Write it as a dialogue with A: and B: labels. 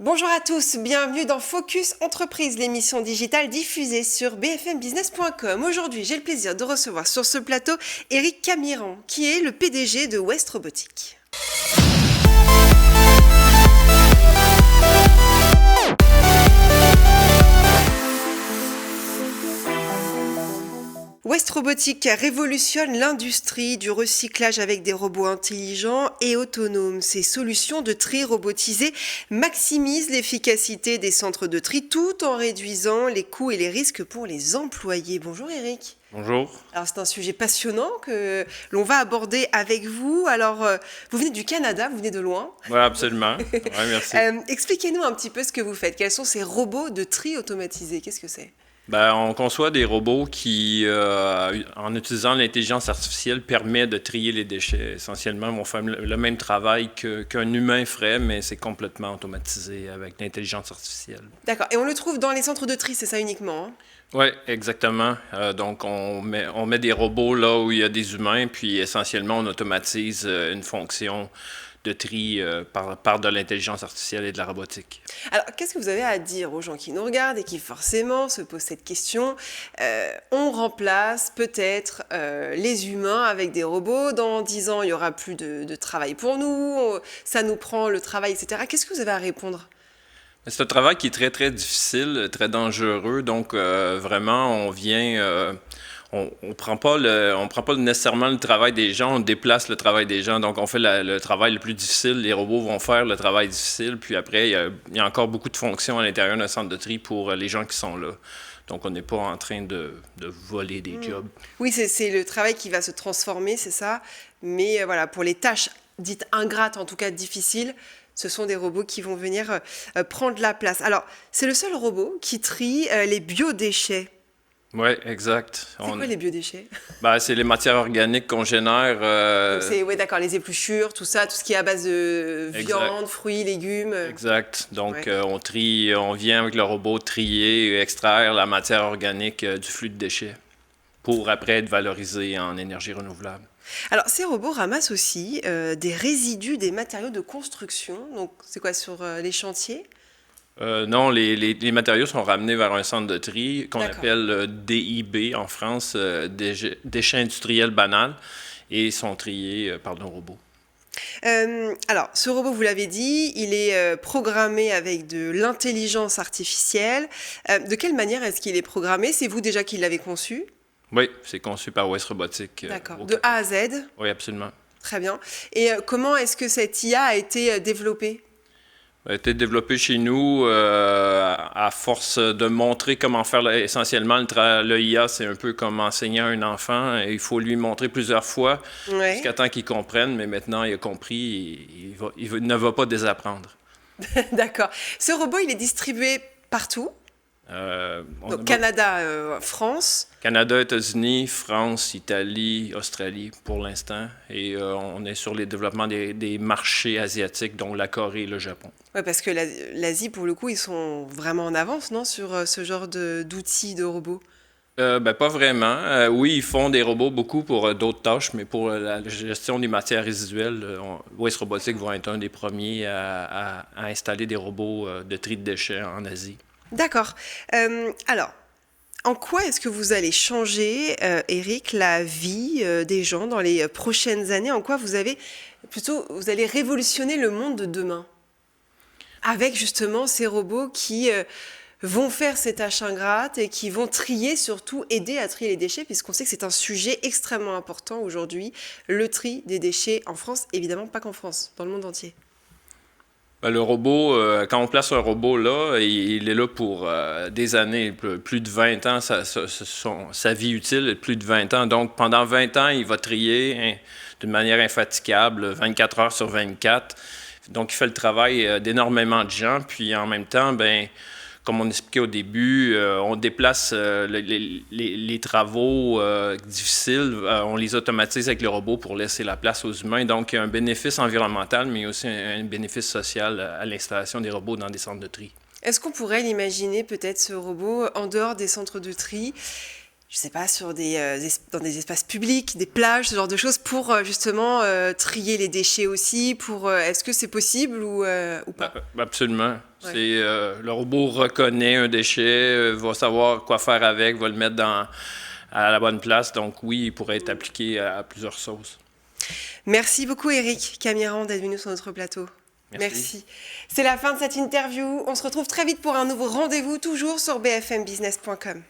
A: Bonjour à tous, bienvenue dans Focus Entreprise, l'émission digitale diffusée sur bfmbusiness.com. Aujourd'hui, j'ai le plaisir de recevoir sur ce plateau Éric Camiran, qui est le PDG de West Robotics. West Robotics révolutionne l'industrie du recyclage avec des robots intelligents et autonomes. Ces solutions de tri robotisées maximisent l'efficacité des centres de tri tout en réduisant les coûts et les risques pour les employés. Bonjour Éric.
B: Bonjour.
A: Alors c'est un sujet passionnant que l'on va aborder avec vous. Alors vous venez du Canada, vous venez de loin.
B: Oui, absolument. Ouais, merci.
A: Expliquez-nous un petit peu ce que vous faites. Quels sont ces robots de tri automatisés? Qu'est-ce que c'est?
B: On conçoit des robots qui, en utilisant l'intelligence artificielle, permet de trier les déchets. Essentiellement, ils vont faire le même travail qu'un humain ferait, mais c'est complètement automatisé avec l'intelligence artificielle.
A: D'accord. Et on le trouve dans les centres de tri, c'est ça uniquement, hein?
B: Oui, exactement. Donc, on met des robots là où il y a des humains, puis essentiellement, on automatise une fonction de tri par de l'intelligence artificielle et de la robotique.
A: Alors, qu'est-ce que vous avez à dire aux gens qui nous regardent et qui forcément se posent cette question? On remplace peut-être les humains avec des robots. Dans 10 ans, il n'y aura plus de travail pour nous. Ça nous prend le travail, etc. Qu'est-ce que vous avez à répondre?
B: C'est un travail qui est très, très difficile, très dangereux. Donc, vraiment, on vient... on prend pas nécessairement le travail des gens, on déplace le travail des gens. Donc, on fait le travail le plus difficile. Les robots vont faire le travail difficile. Puis après, il y a encore beaucoup de fonctions à l'intérieur d'un centre de tri pour les gens qui sont là. Donc, on n'est pas en train de voler des jobs.
A: Oui, c'est le travail qui va se transformer, c'est ça. Mais voilà, pour les tâches dites ingrates, en tout cas difficiles, ce sont des robots qui vont venir prendre la place. Alors, c'est le seul robot qui trie les biodéchets.
B: Oui, exact.
A: C'est quoi les biodéchets?
B: C'est les matières organiques qu'on génère.
A: Oui, d'accord, les épluchures, tout ça, tout ce qui est à base de viande, fruits, légumes.
B: Exact. Donc, on trie, on vient avec le robot trier et extraire la matière organique du flux de déchets pour après être valorisé en énergie renouvelable.
A: Alors, ces robots ramassent aussi des résidus des matériaux de construction. Donc, c'est quoi, sur les chantiers?
B: Non, les matériaux sont ramenés vers un centre de tri qu'on appelle DIB en France, déchets industriels banals, et sont triés par nos robots.
A: Alors, ce robot, vous l'avez dit, il est programmé avec de l'intelligence artificielle. De quelle manière est-ce qu'il est programmé? C'est vous déjà qui l'avez conçu?
B: Oui, c'est conçu par West Robotics.
A: D'accord, de A à Z?
B: Oui, absolument.
A: Très bien. Et comment est-ce que cette IA a été développée?
B: A été développé chez nous à force de montrer comment faire essentiellement le IA, c'est un peu comme enseigner à un enfant. Il faut lui montrer plusieurs fois jusqu'à temps qu'il comprenne, mais maintenant il a compris, il ne va pas désapprendre.
A: D'accord. Ce robot, il est distribué partout? Donc Canada, France.
B: Canada, États-Unis, France, Italie, Australie pour l'instant. Et on est sur les développements des marchés asiatiques, dont la Corée et le Japon.
A: Oui, parce que l'Asie, pour le coup, ils sont vraiment en avance, non, sur ce genre d'outils, de robots?
B: Pas vraiment. Oui, ils font des robots beaucoup pour d'autres tâches, mais pour la gestion des matières résiduelles, West Robotics va être un des premiers à installer des robots de tri de déchets en Asie.
A: D'accord. Alors, en quoi est-ce que vous allez changer, Éric, la vie des gens dans les prochaines années? En quoi vous allez révolutionner le monde de demain? Avec justement ces robots qui vont faire ces tâches ingrates et qui vont trier, surtout aider à trier les déchets, puisqu'on sait que c'est un sujet extrêmement important aujourd'hui, le tri des déchets en France, évidemment pas qu'en France, dans le monde entier.
B: Le robot, quand on place un robot là, il est là pour des années, plus de 20 ans, sa vie utile est plus de 20 ans. Donc, pendant 20 ans, il va trier d'une manière infatigable, 24 heures sur 24. Donc, il fait le travail d'énormément de gens. Puis, en même temps, comme on expliquait au début, on déplace les travaux difficiles, on les automatise avec le robot pour laisser la place aux humains. Donc, il y a un bénéfice environnemental, mais aussi un bénéfice social à l'installation des robots dans des centres de tri.
A: Est-ce qu'on pourrait l'imaginer, peut-être, ce robot, en dehors des centres de tri? je sais pas, dans des espaces publics, des plages, ce genre de choses, pour justement trier les déchets aussi, est-ce que c'est possible ou pas?
B: Absolument.
A: Ouais.
B: Le robot reconnaît un déchet, va savoir quoi faire avec, va le mettre à la bonne place. Donc oui, il pourrait être appliqué à plusieurs sauces.
A: Merci beaucoup Éric Camiran d'être venu sur notre plateau. Merci. C'est la fin de cette interview. On se retrouve très vite pour un nouveau rendez-vous, toujours sur bfmbusiness.com.